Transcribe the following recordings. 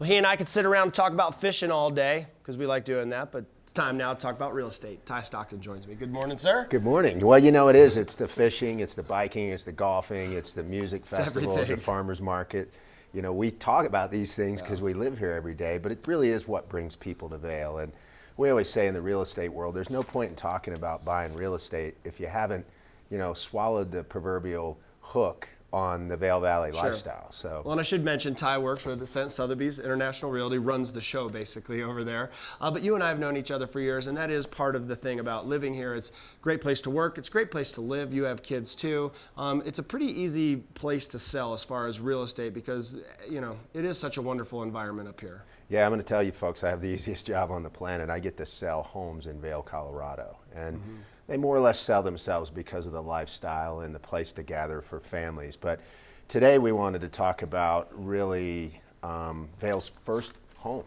Well, he and I could sit around and talk about fishing all day because we like doing that, but it's time now to talk about real estate. Ty Stockton joins me. Good morning, sir. Good morning. Well, you know it is. It's the fishing, it's the biking, it's the golfing, it's the music festivals, everything. the farmers market. You know, we talk about these things because we live here every day, but it really is what brings people to Vail. And we always say in the real estate world, there's no point in talking about buying real estate if you haven't, swallowed the proverbial hook on the Vail Valley lifestyle. So, well, and I should mention Ty works with Ascent, Sotheby's International Realty, runs the show basically over there. But you and I have known each other for years, and that is part of the thing about living here. It's a great place to work. It's a great place to live. You have kids too. It's a pretty easy place to sell as far as real estate because, it is such a wonderful environment up here. Yeah, I'm going to tell you folks, I have the easiest job on the planet. I get to sell homes in Vail, Colorado. And they more or less sell themselves because of the lifestyle and the place to gather for families. But today we wanted to talk about really Vail's first home.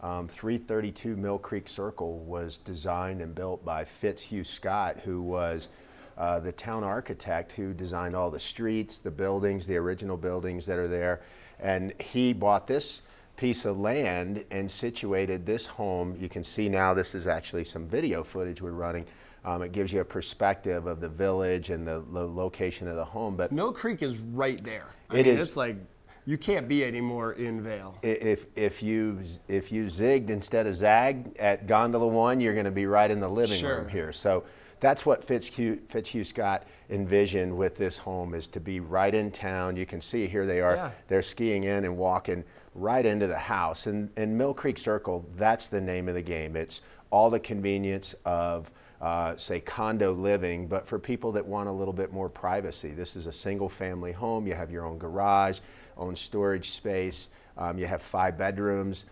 332 Mill Creek Circle was designed and built by Fitzhugh Scott, who was the town architect who designed all the streets, the buildings, the original buildings that are there. And he bought this piece of land and situated this home. You can see now this is actually some video footage we're running. It gives you a perspective of the village and the location of the home. But Mill Creek is right there. It's like you can't be any more in Vail. If you zigged instead of zagged at Gondola 1, you're going to be right in the living room here. So that's what Fitzhugh Scott envisioned with this home, is to be right in town. You can see here they are. Yeah. They're skiing in and walking right into the house. And Mill Creek Circle, that's the name of the game. It's all the convenience of say condo living, but for people that want a little bit more privacy. This is a single family home. You have your own garage, own storage space. You have 5 bedrooms,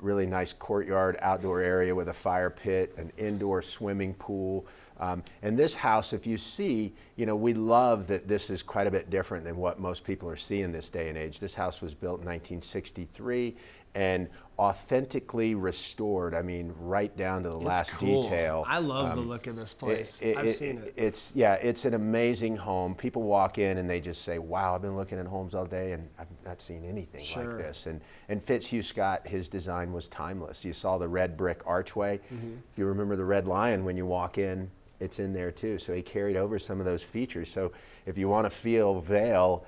really nice courtyard, outdoor area with a fire pit, an indoor swimming pool. And this house, if you see, we love that this is quite a bit different than what most people are seeing this day and age. This house was built in 1963 and authentically restored. I mean, right down to the last detail. I love the look of this place. I've seen it. It's an amazing home. People walk in and they just say, wow, I've been looking at homes all day and I've not seen anything like this. And Fitzhugh Scott, his design was timeless. You saw the red brick archway. If you remember the Red Lion, when you walk in, it's in there too. So he carried over some of those features. So if you want to feel Vail,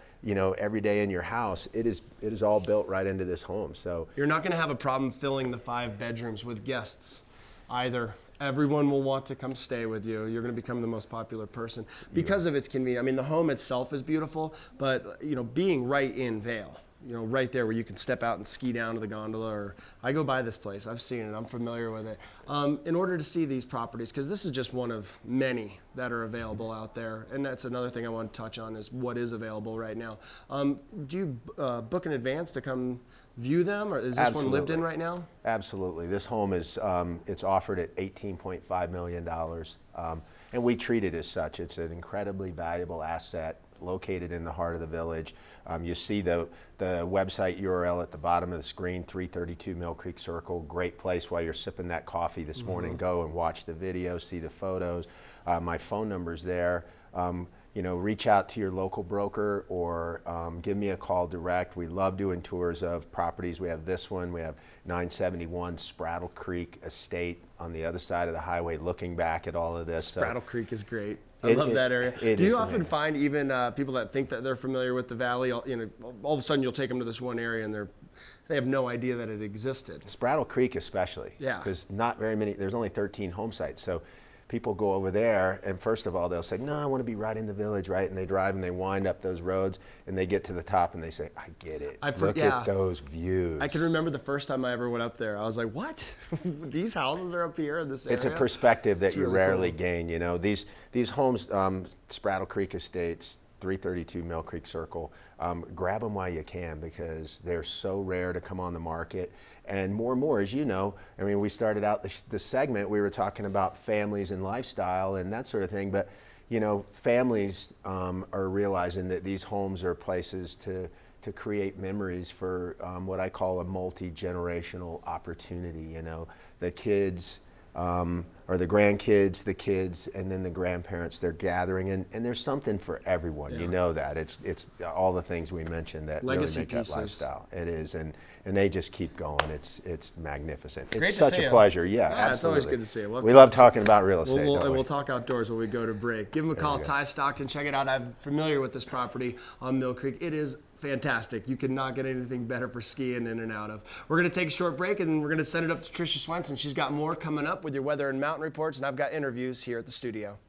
every day in your house, it is all built right into this home. So you're not going to have a problem filling the 5 bedrooms with guests either. Everyone will want to come stay with you. You're going to become the most popular person because of its convenience. I mean, the home itself is beautiful, but being right in Vail, right there where you can step out and ski down to the gondola, or I go by this place. I've seen it. I'm familiar with it. In order to see these properties, because this is just one of many that are available out there, and that's another thing I want to touch on is what is available right now. Do you book in advance to come view them, or is this one lived in right now? Absolutely. This home is it's offered at $18.5 million, and we treat it as such. It's an incredibly valuable asset located in the heart of the village. You see the website URL at the bottom of the screen, 332 Mill Creek Circle. Great place while you're sipping that coffee this morning. Go and watch the video, see the photos. My phone number's there. Reach out to your local broker or give me a call direct. We love doing tours of properties. We have this one. We have 971 Spraddle Creek Estate on the other side of the highway looking back at all of this. Spraddle Creek is great. I love that area. Do you often find even people that think that they're familiar with the valley, all of a sudden you'll take them to this one area and they have no idea that it existed? Spraddle Creek especially. Yeah. Because not very many, there's only 13 home sites. So people go over there and first of all they'll say, no, I want to be right in the village, right? And they drive and they wind up those roads and they get to the top and they say, I get it. Look at those views. I can remember the first time I ever went up there. I was like, what? These houses are up here in this area? It's a perspective that you really rarely cool. gain. These homes, Spraddle Creek Estates, 332 Mill Creek Circle, grab them while you can because they're so rare to come on the market. And more, as you know, we started out the segment, we were talking about families and lifestyle and that sort of thing, but families are realizing that these homes are places to create memories for what I call a multi-generational opportunity. The kids or the grandkids, the kids, and then the grandparents. They're gathering, and there's something for everyone. You know that. It's all the things we mentioned that Legacy really make pieces. that lifestyle. It is, and they just keep going. It's magnificent. Great It's to such see a you. pleasure. Yeah, absolutely. It's always good to see you. We love talking about real estate. And we'll talk outdoors when we go to break. Give them a call, Ty Stockton. Check it out. I'm familiar with this property on Mill Creek. It is fantastic. You could not get anything better for skiing in and out of. We're going to take a short break, and we're going to send it up to Tricia Swenson. She's got more coming up with your weather and mountain reports, and I've got interviews here at the studio.